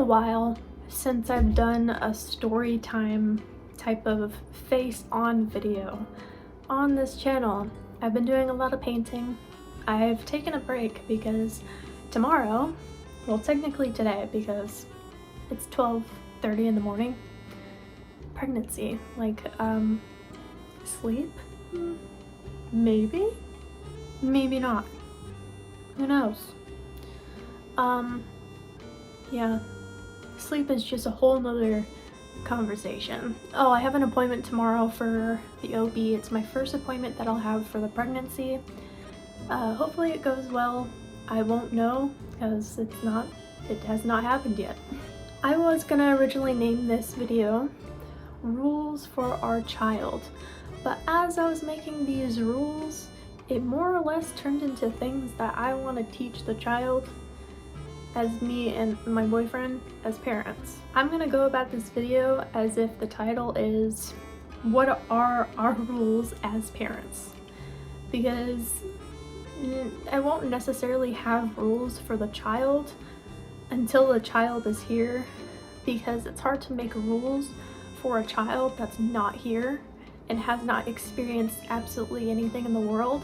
a while since I've done a story time type of face-on video on this channel. I've been doing a lot of painting. I've taken a break because tomorrow, well technically today because it's 12:30 in the morning, pregnancy, like sleep? Maybe? Maybe not. Who knows? Yeah, sleep is just a whole nother conversation. Oh, I have an appointment tomorrow for the OB. It's my first appointment that I'll have for the pregnancy. Hopefully it goes well. I won't know because it has not happened yet. I was gonna originally name this video Rules for Our Child, but as I was making these rules, it more or less turned into things that I want to teach the child as me and my boyfriend as parents. I'm gonna go about this video as if the title is what are our rules as parents, because I won't necessarily have rules for the child until the child is here, because it's hard to make rules for a child that's not here and has not experienced absolutely anything in the world.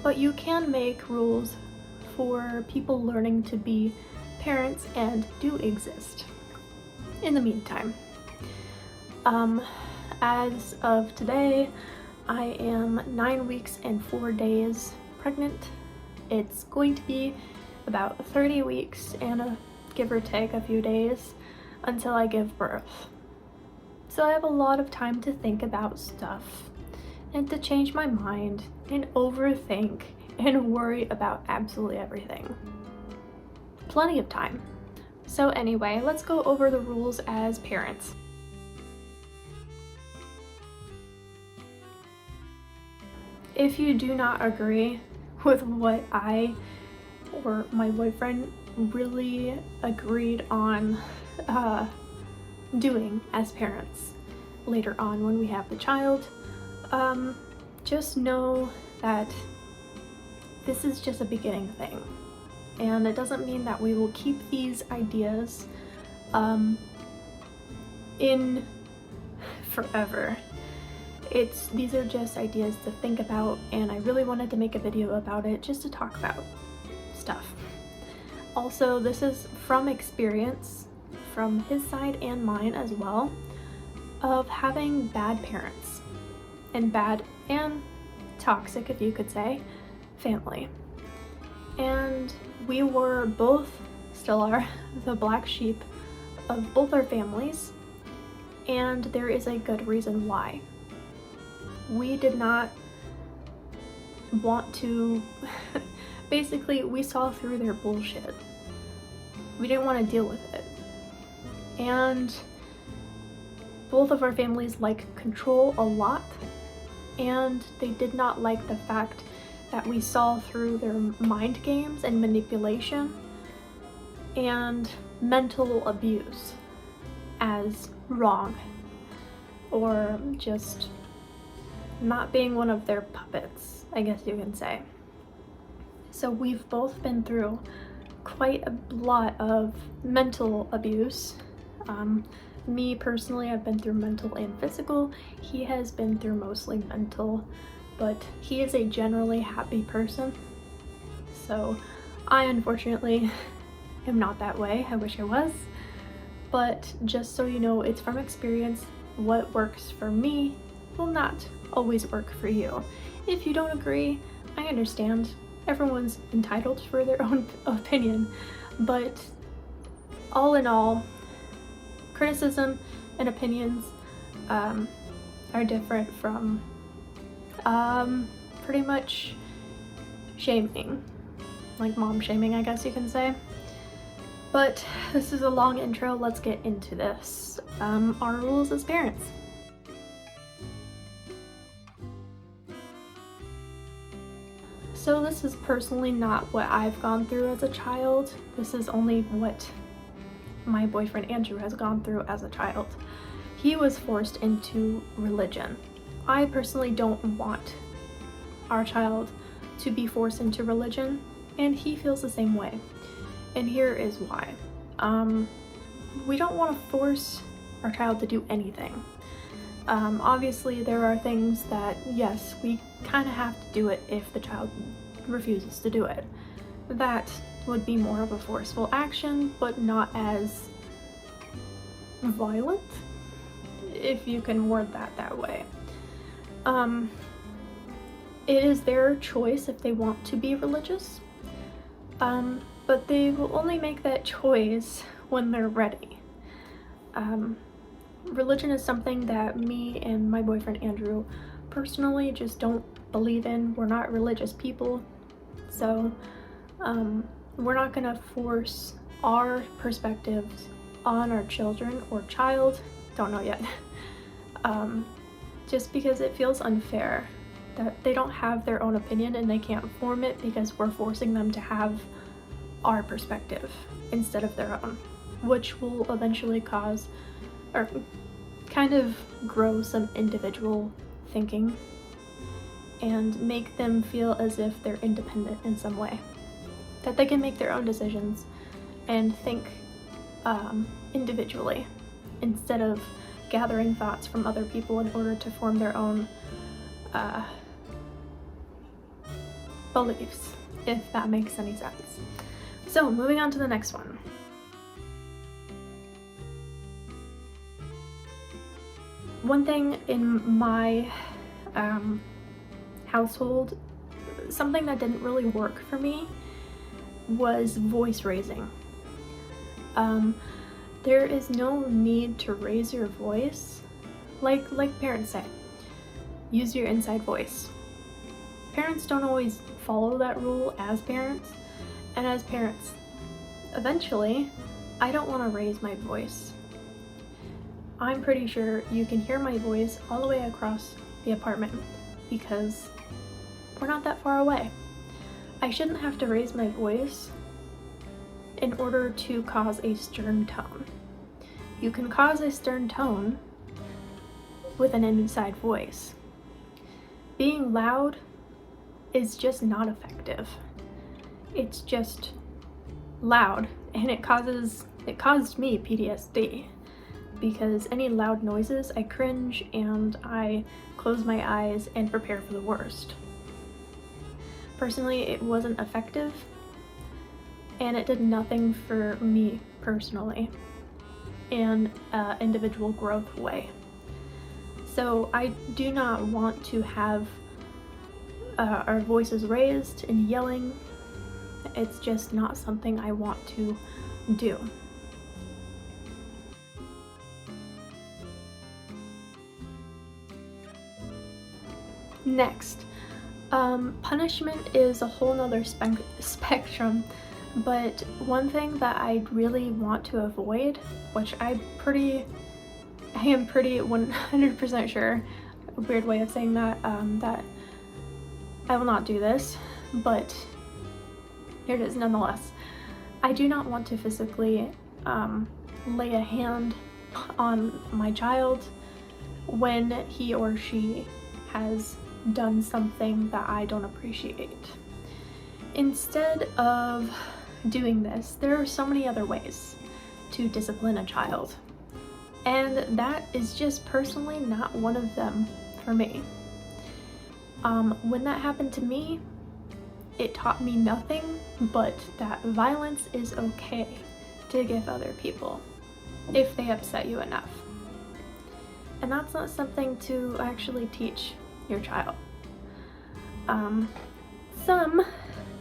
But you can make rules for people learning to be parents and do exist in the meantime. As of today, I am 9 weeks and 4 days pregnant. It's going to be about 30 weeks and give or take a few days until I give birth. So I have a lot of time to think about stuff and to change my mind and overthink and worry about absolutely everything. Plenty of time. So anyway, let's go over the rules as parents. If you do not agree with what I or my boyfriend really agreed on doing as parents later on when we have the child, just know that this is just a beginning thing, and it doesn't mean that we will keep these ideas in forever. These are just ideas to think about, and I really wanted to make a video about it just to talk about stuff. Also, this is from experience, from his side and mine as well, of having bad parents and bad and toxic, if you could say, family. And we were both, still are, the black sheep of both our families, and there is a good reason why. We did not want to basically, we saw through their bullshit. We didn't want to deal with it. And both of our families like control a lot, and they did not like the fact that we saw through their mind games and manipulation and mental abuse as wrong, or just not being one of their puppets, I guess you can say. So we've both been through quite a lot of mental abuse. Me personally, I've been through mental and physical. He has been through mostly mental, but he is a generally happy person. So I unfortunately am not that way. I wish I was. But just so you know, it's from experience. What works for me will not always work for you. If you don't agree, I understand. Everyone's entitled for their own opinion. But all in all, criticism and opinions are different from pretty much shaming, like mom shaming, I guess you can say. But this is a long intro. Let's get into this. Our rules as parents. So this is personally not what I've gone through as a child. This is only what my boyfriend Andrew has gone through as a child. He was forced into religion. I personally don't want our child to be forced into religion, and he feels the same way. And here is why. We don't want to force our child to do anything. Obviously there are things that, yes, we kind of have to do it if the child refuses to do it. That would be more of a forceful action, but not as violent, if you can word that way. It is their choice if they want to be religious, but they will only make that choice when they're ready. Religion is something that me and my boyfriend Andrew personally just don't believe in. We're not religious people, so we're not gonna force our perspectives on our children or child, don't know yet, just because it feels unfair that they don't have their own opinion and they can't form it because we're forcing them to have our perspective instead of their own, which will eventually cause or kind of grow some individual thinking and make them feel as if they're independent in some way, that they can make their own decisions and think individually instead of gathering thoughts from other people in order to form their own beliefs, if that makes any sense. So moving on to the next one. One thing in my household, something that didn't really work for me, was voice raising. There is no need to raise your voice, like parents say. Use your inside voice. Parents don't always follow that rule as parents, and as parents, eventually, I don't want to raise my voice. I'm pretty sure you can hear my voice all the way across the apartment because we're not that far away. I shouldn't have to raise my voice in order to cause a stern tone. You can cause a stern tone with an inside voice. Being loud is just not effective. It's just loud, and it caused me PTSD because any loud noises, I cringe and I close my eyes and prepare for the worst. Personally, it wasn't effective, and it did nothing for me personally in an individual growth way. So I do not want to have our voices raised and yelling. It's just not something I want to do. Next, punishment is a whole nother spectrum, but one thing that I really want to avoid, which I am pretty 100% sure, a weird way of saying that, that I will not do this, but here it is nonetheless. I do not want to physically lay a hand on my child when he or she has done something that I don't appreciate. Instead of doing this, there are so many other ways to discipline a child, and that is just personally not one of them for me. When that happened to me, it taught me nothing but that violence is okay to give other people if they upset you enough. And that's not something to actually teach your child. Some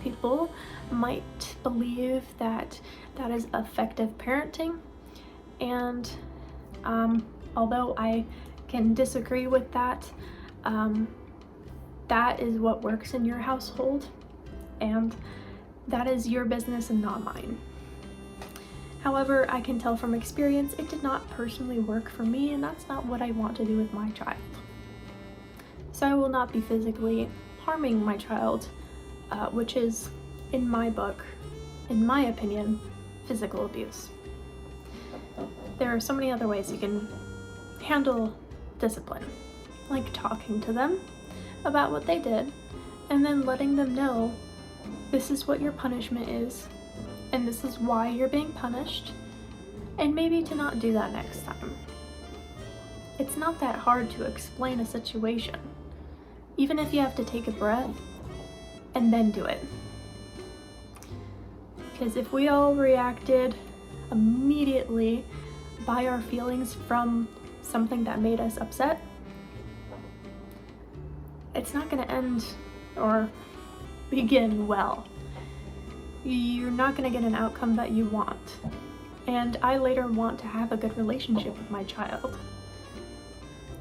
people might believe that that is effective parenting, and although I can disagree with that, that is what works in your household, and that is your business and not mine. However, I can tell from experience it did not personally work for me, and that's not what I want to do with my child. So I will not be physically harming my child, which is, in my book, in my opinion, physical abuse. There are so many other ways you can handle discipline, like talking to them about what they did, and then letting them know this is what your punishment is, and this is why you're being punished, and maybe to not do that next time. It's not that hard to explain a situation, even if you have to take a breath and then do it. Because if we all reacted immediately by our feelings from something that made us upset, it's not going to end or begin well. You're not going to get an outcome that you want. And I later want to have a good relationship with my child.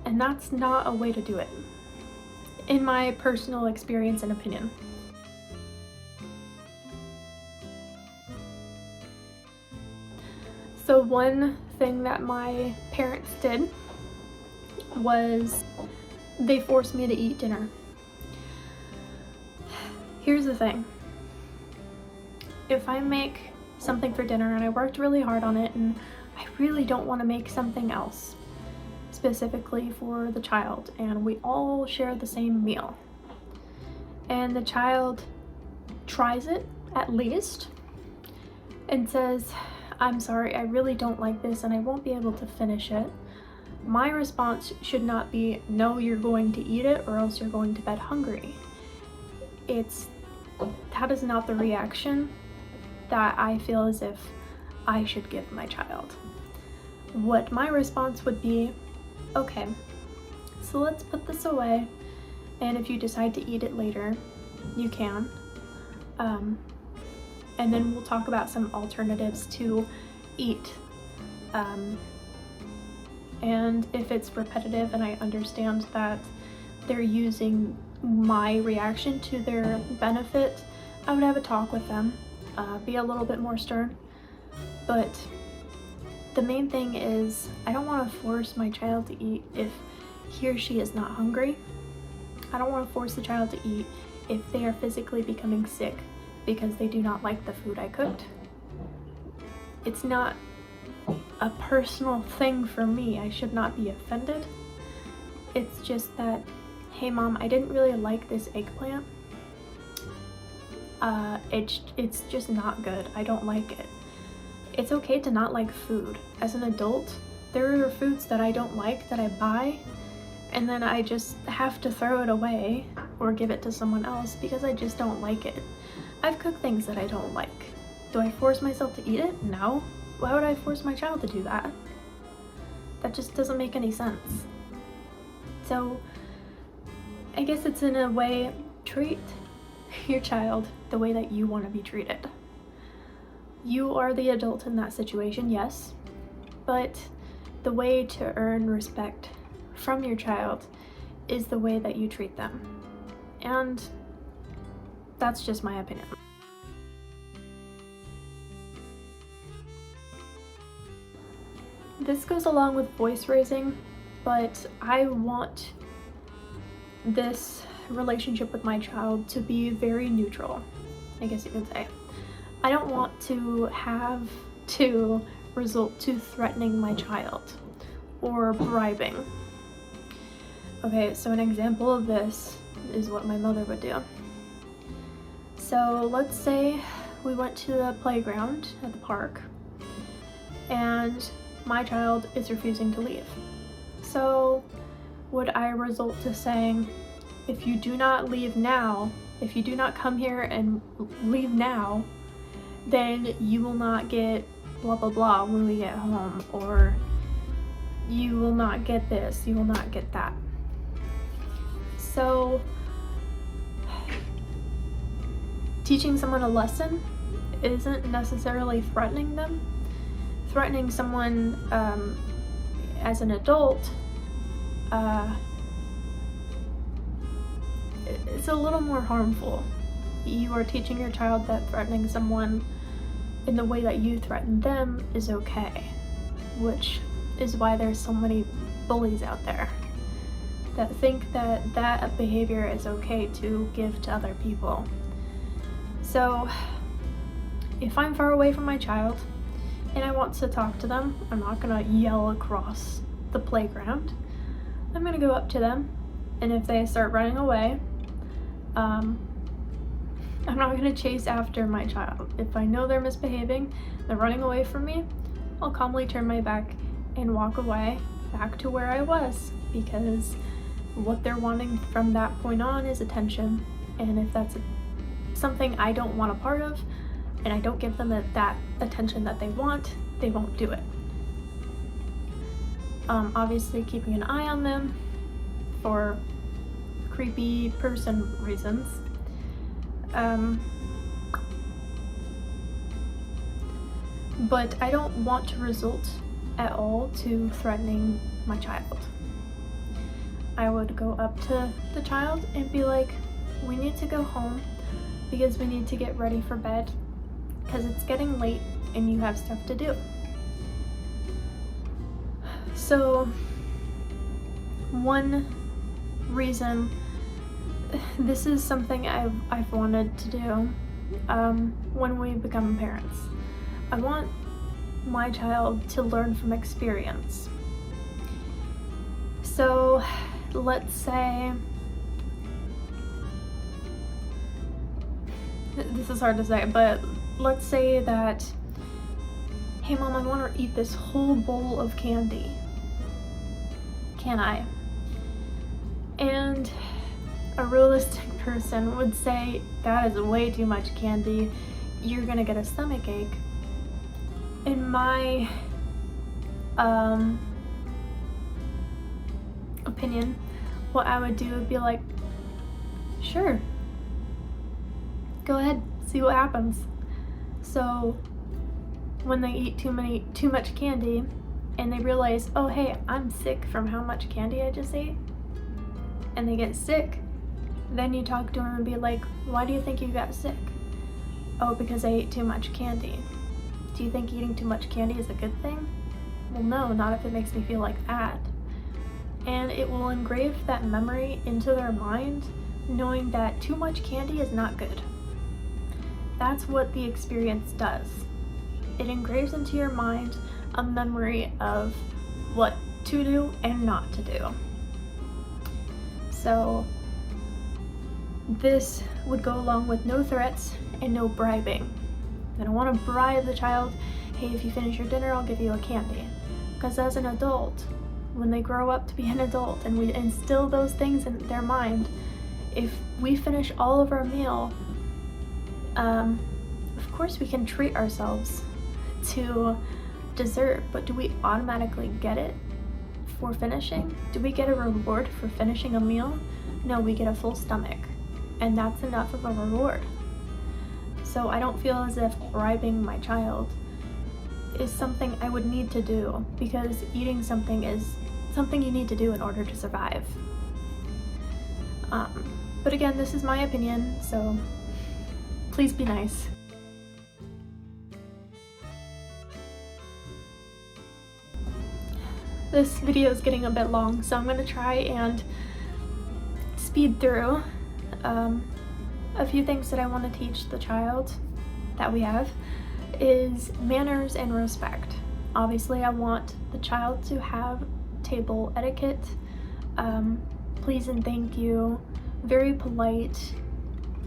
And that's not a way to do it, in my personal experience and opinion. So one thing that my parents did was they forced me to eat dinner. Here's the thing. If I make something for dinner and I worked really hard on it and I really don't want to make something else specifically for the child, and we all share the same meal, and the child tries it at least and says, "I'm sorry, I really don't like this and I won't be able to finish it," my response should not be, "No, you're going to eat it or else you're going to bed hungry." That is not the reaction that I feel as if I should give my child. What my response would be, "Okay, so let's put this away, and if you decide to eat it later, you can. And then we'll talk about some alternatives to eat. And if it's repetitive and I understand that they're using my reaction to their benefit, I would have a talk with them, be a little bit more stern. But the main thing is, I don't want to force my child to eat if he or she is not hungry. I don't want to force the child to eat if they are physically becoming sick because they do not like the food I cooked. It's not a personal thing for me. I should not be offended. It's just that, hey mom, I didn't really like this eggplant. It's just not good. I don't like it. It's okay to not like food. As an adult, there are foods that I don't like that I buy, and then I just have to throw it away or give it to someone else because I just don't like it. I've cooked things that I don't like. Do I force myself to eat it? No. Why would I force my child to do that? That just doesn't make any sense. So I guess it's in a way, treat your child the way that you want to be treated. You are the adult in that situation, yes, but the way to earn respect from your child is the way that you treat them. And that's just my opinion. This goes along with voice raising, but I want this relationship with my child to be very neutral, I guess you could say. I don't want to have to resort to threatening my child or bribing. Okay, so an example of this is what my mother would do. So let's say we went to the playground at the park and my child is refusing to leave. So would I resort to saying, if you do not leave now, if you do not come here and leave now, then you will not get blah blah blah when we get home, or you will not get this, you will not get that. So teaching someone a lesson isn't necessarily threatening them. Threatening someone as an adult, it's a little more harmful. You are teaching your child that threatening someone in the way that you threaten them is okay, which is why there's so many bullies out there that think that that behavior is okay to give to other people. So if I'm far away from my child and I want to talk to them, I'm not gonna yell across the playground. I'm gonna go up to them, and if they start running away, I'm not gonna chase after my child. If I know they're misbehaving, they're running away from me, I'll calmly turn my back and walk away back to where I was, because what they're wanting from that point on is attention. And if that's something I don't want a part of, and I don't give them that attention that they won't do it. Obviously keeping an eye on them for creepy person reasons. But I don't want to result at all to threatening my child. I would go up to the child and be like, we need to go home because we need to get ready for bed because it's getting late and you have stuff to do. So one reason, this is something I've wanted to do when we become parents. I want my child to learn from experience. So let's say, this is hard to say, but let's say that, hey mom, I want to eat this whole bowl of candy. Can I? And a realistic person would say, that is way too much candy. You're gonna get a stomach ache. In my opinion, what I would do would be like, sure, go ahead, see what happens. So when they eat too much candy and they realize, oh hey, I'm sick from how much candy I just ate, and they get sick, then you talk to them and be like, why do you think you got sick? Oh, because I ate too much candy. Do you think eating too much candy is a good thing? Well, no, not if it makes me feel like that. And it will engrave that memory into their mind, knowing that too much candy is not good. That's what the experience does. It engraves into your mind a memory of what to do and not to do. So this would go along with no threats and no bribing. I don't want to bribe the child, hey, if you finish your dinner, I'll give you a candy. Because as an adult, when they grow up to be an adult and we instill those things in their mind, if we finish all of our meal, of course we can treat ourselves to dessert, but do we automatically get it for finishing? Do we get a reward for finishing a meal? No, we get a full stomach, and that's enough of a reward. So I don't feel as if bribing my child is something I would need to do, because eating something is something you need to do in order to survive. But again, this is my opinion, so please be nice. This video is getting a bit long, so I'm going to try and speed through a few things that I want to teach the child that we have is manners and respect. Obviously, I want the child to have table etiquette, please and thank you, very polite,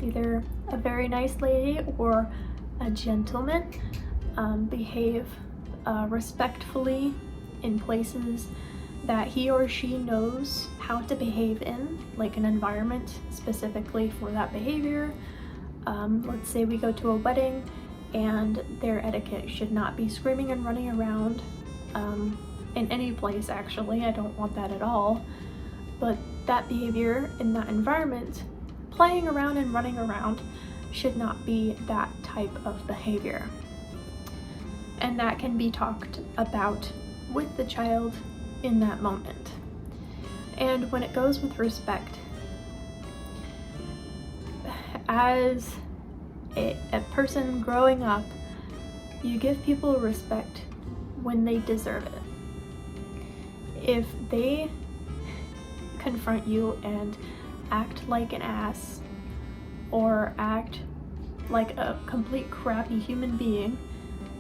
either a very nice lady or a gentleman, behave respectfully in places that he or she knows how to behave in, like an environment specifically for that behavior. Let's say we go to a wedding and their etiquette should not be screaming and running around in any place. Actually, I don't want that at all, but that behavior in that environment, playing around and running around, should not be that type of behavior. And that can be talked about with the child in that moment. And when it goes with respect, as a person growing up, you give people respect when they deserve it. If they confront you and act like an ass or act like a complete crappy human being,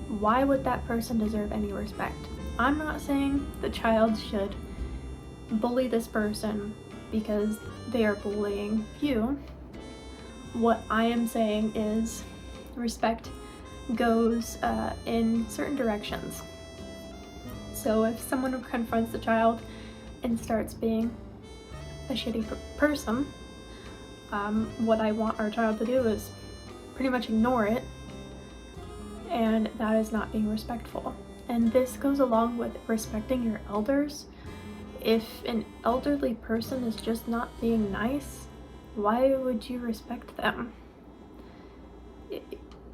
why would that person deserve any respect? I'm not saying the child should bully this person because they are bullying you. What I am saying is respect goes in certain directions. So if someone confronts the child and starts being a shitty person, what I want our child to do is pretty much ignore it, and that is not being respectful. And this goes along with respecting your elders. If an elderly person is just not being nice, why would you respect them?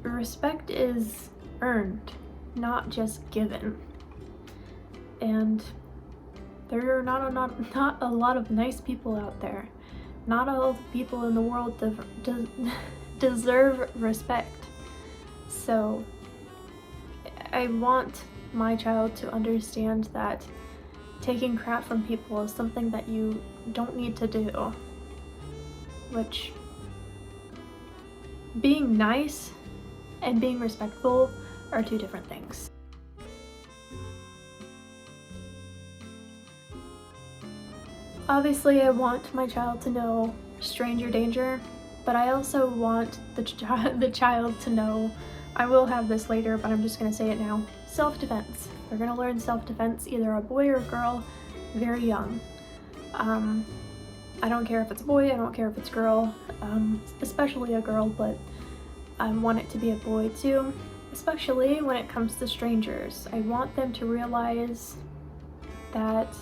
Respect is earned, not just given. And there are not a lot of nice people out there. Not all the people in the world deserve respect. So I want my child to understand that taking crap from people is something that you don't need to do. Which, being nice and being respectful are two different things. Obviously, I want my child to know stranger danger, but I also want the child to know, I will have this later, but I'm just going to say it now, self-defense. They're going to learn self-defense, either a boy or a girl, very young. I don't care if it's a boy, I don't care if it's a girl, especially a girl, but I want it to be a boy too, especially when it comes to strangers. I want them to realize that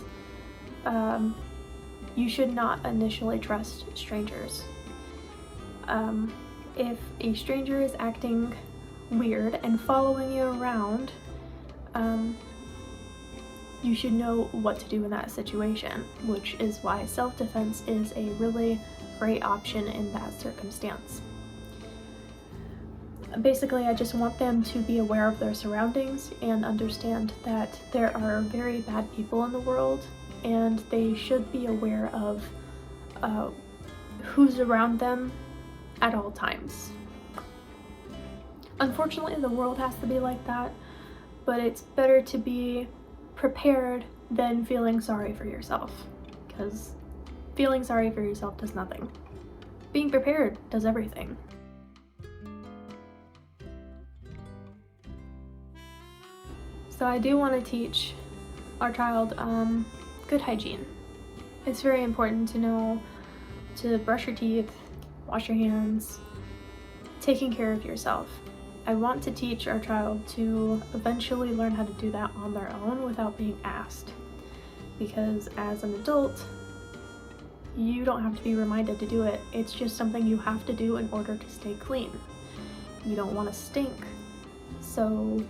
you should not initially trust strangers. If a stranger is acting weird and following you around, you should know what to do in that situation, which is why self-defense is a really great option in that circumstance. Basically, I just want them to be aware of their surroundings and understand that there are very bad people in the world, and they should be aware of who's around them at all times. Unfortunately, the world has to be like that, but it's better to be prepared than feeling sorry for yourself, because feeling sorry for yourself does nothing. Being prepared does everything. So I do want to teach our child good hygiene. It's very important to know to brush your teeth, wash your hands, taking care of yourself. I want to teach our child to eventually learn how to do that on their own without being asked. Because as an adult, you don't have to be reminded to do it. It's just something you have to do in order to stay clean. You don't want to stink. So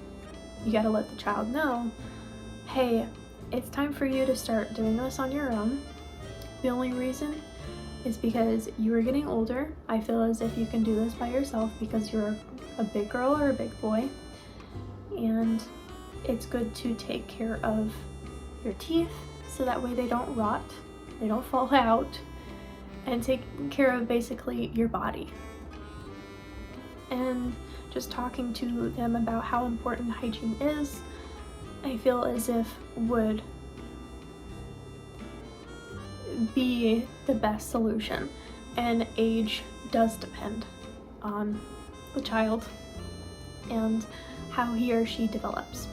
you gotta let the child know, hey, it's time for you to start doing this on your own. The only reason is because you are getting older. I feel as if you can do this by yourself because you're a big girl or a big boy, and it's good to take care of your teeth so that way they don't rot, they don't fall out, and take care of basically your body. And just talking to them about how important hygiene is, I feel as if would be the best solution. And age does depend on the child and how he or she develops.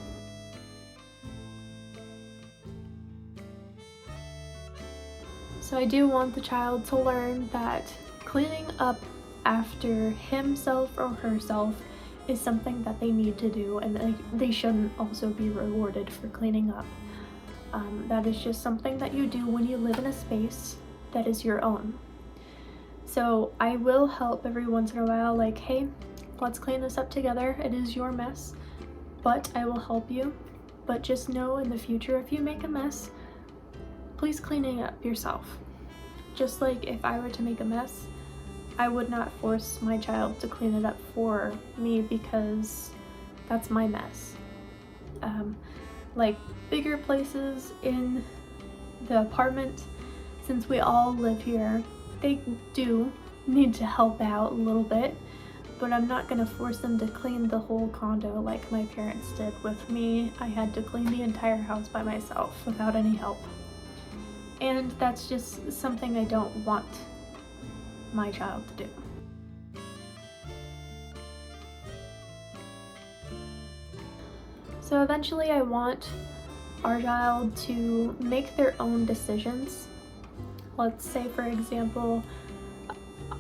So I do want the child to learn that cleaning up after himself or herself is something that they need to do, and they shouldn't also be rewarded for cleaning up. That is just something that you do when you live in a space that is your own. So I will help every once in a while, like, hey, let's clean this up together. It is your mess, but I will help you. But just know in the future, if you make a mess, please clean it up yourself. Just like if I were to make a mess, I would not force my child to clean it up for me because that's my mess. Like bigger places in the apartment, since we all live here, they do need to help out a little bit, but I'm not gonna force them to clean the whole condo like my parents did with me. I had to clean the entire house by myself without any help. And that's just something I don't want my child to do. So eventually I want our child to make their own decisions. Let's say, for example,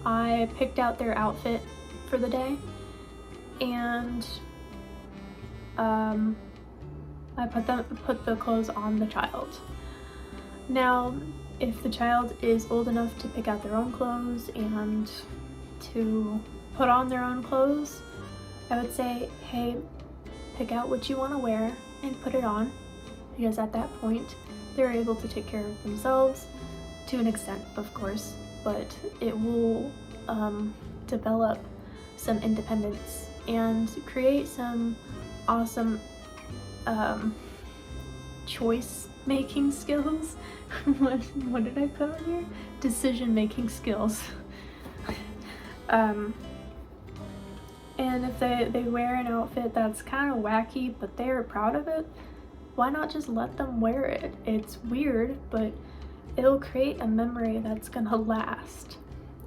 I picked out their outfit for the day, and I put the clothes on the child. Now, if the child is old enough to pick out their own clothes and to put on their own clothes, I would say, hey, pick out what you want to wear and put it on, because at that point they're able to take care of themselves to an extent, of course, but it will develop some independence and create some awesome choice making skills. What did I put on here? Decision making skills. And if they wear an outfit that's kind of wacky but they're proud of it, why not just let them wear it? It's weird, but it'll create a memory that's gonna last.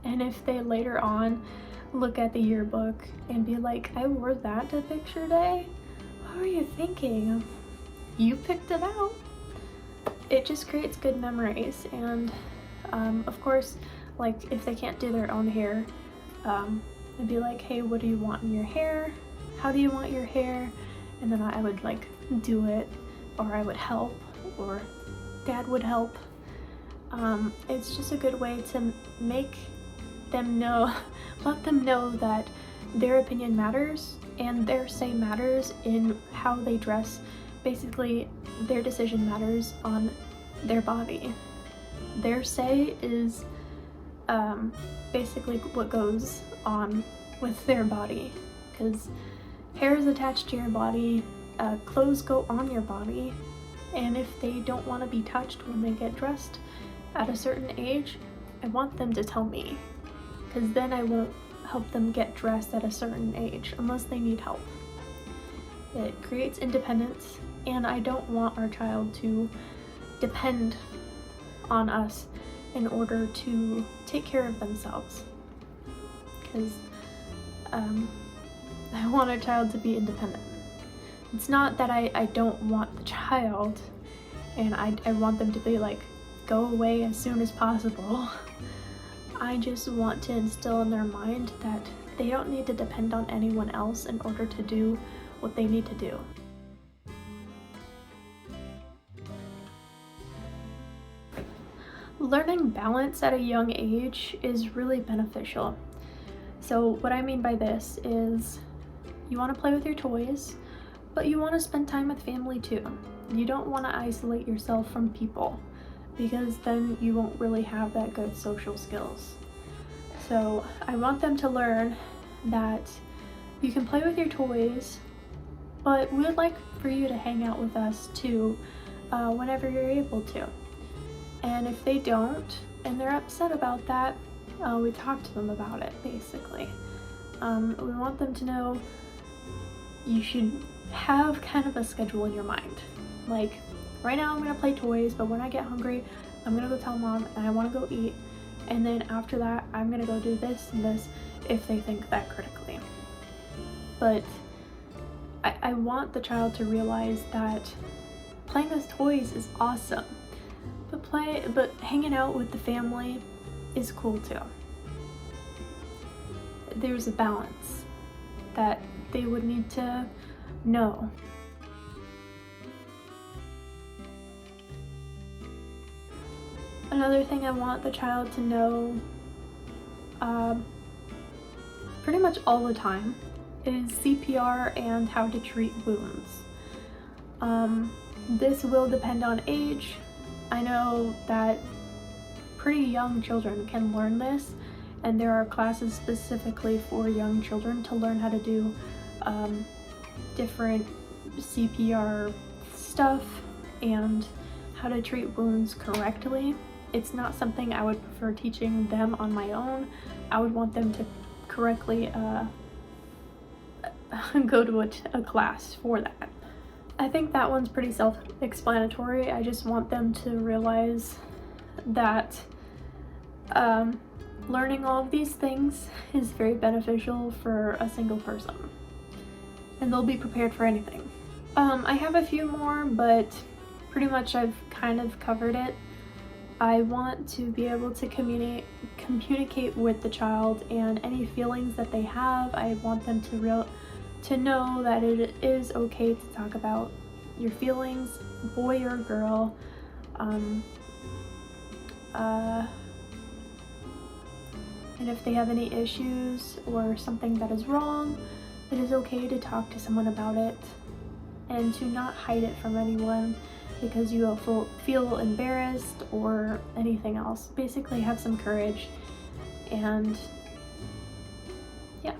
And if they later on look at the yearbook and be like, I wore that to picture day, what were you thinking? You picked it out. It just creates good memories. And of course, like if they can't do their own hair, I'd be like, hey, what do you want in your hair? How do you want your hair? And then I would like do it, or I would help, or dad would help. It's just a good way to make them know, let them know that their opinion matters and their say matters in how they dress. Basically, their decision matters on their body. Their say is basically what goes on with their body, because hair is attached to your body, clothes go on your body, and if they don't want to be touched when they get dressed at a certain age, I want them to tell me, because then I won't help them get dressed at a certain age unless they need help. It creates independence, and I don't want our child to depend on us in order to take care of themselves, because I want our child to be independent. It's not that I don't want the child and I want them to be like, go away as soon as possible. I just want to instill in their mind that they don't need to depend on anyone else in order to do what they need to do. Learning balance at a young age is really beneficial. So what I mean by this is you want to play with your toys, but you want to spend time with family too. You don't want to isolate yourself from people, because then you won't really have that good social skills. So I want them to learn that you can play with your toys, but we would like for you to hang out with us too whenever you're able to. And if they don't, and they're upset about that, we talk to them about it, basically. We want them to know you should have kind of a schedule in your mind. Like, right now I'm gonna play toys, but when I get hungry, I'm gonna go tell mom and I wanna go eat. And then after that, I'm gonna go do this and this, if they think that critically. But I want the child to realize that playing with toys is awesome. But hanging out with the family is cool too. There's a balance that they would need to know. Another thing I want the child to know pretty much all the time is CPR and how to treat wounds. This will depend on age. I know that pretty young children can learn this, and there are classes specifically for young children to learn how to do different CPR stuff and how to treat wounds correctly. It's not something I would prefer teaching them on my own. I would want them to correctly go to a class for that. I think that one's pretty self-explanatory. I just want them to realize that learning all of these things is very beneficial for a single person, and they'll be prepared for anything. I have a few more, but pretty much I've kind of covered it. I want to be able to communicate with the child, and any feelings that they have, I want them to know that it is okay to talk about your feelings, boy or girl. And if they have any issues or something that is wrong, it is okay to talk to someone about it, and to not hide it from anyone because you will feel embarrassed or anything else. Basically, have some courage, and yeah.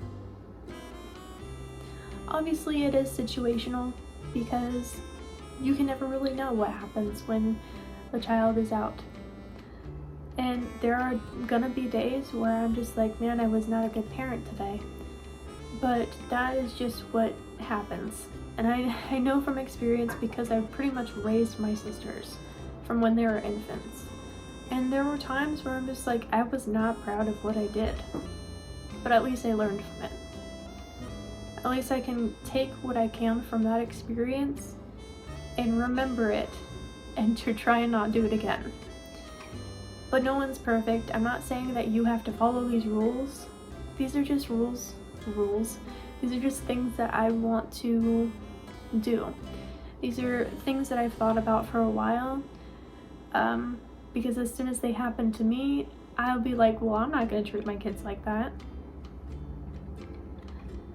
Obviously, it is situational because you can never really know what happens when the child is out. And there are gonna be days where I'm just like, man, I was not a good parent today. But that is just what happens. And I know from experience because I've pretty much raised my sisters from when they were infants. And there were times where I'm just like, I was not proud of what I did. But at least I learned from it. At least I can take what I can from that experience and remember it, and to try and not do it again. But no one's perfect. I'm not saying that you have to follow these rules. These are just rules. These are just things that I want to do. These are things that I've thought about for a while, because as soon as they happen to me, I'll be like, well, I'm not gonna treat my kids like that.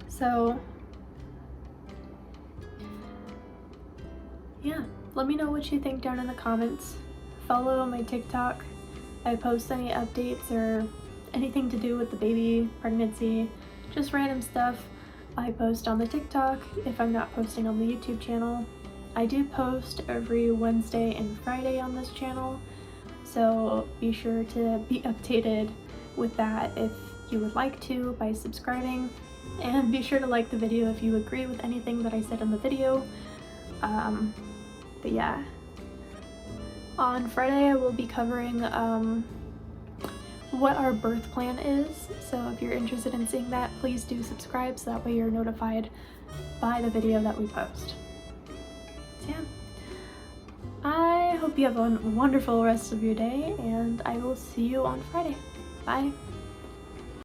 So yeah, let me know what you think down in the comments. Follow my TikTok. I post any updates or anything to do with the baby, pregnancy, just random stuff. I post on the TikTok if I'm not posting on the YouTube channel. I do post every Wednesday and Friday on this channel, so be sure to be updated with that if you would like to by subscribing, and be sure to like the video if you agree with anything that I said in the video. But yeah, on Friday I will be covering what our birth plan is, so if you're interested in seeing that, please do subscribe so that way you're notified by the video that we post. So yeah, I hope you have a wonderful rest of your day, and I will see you on Friday. Bye!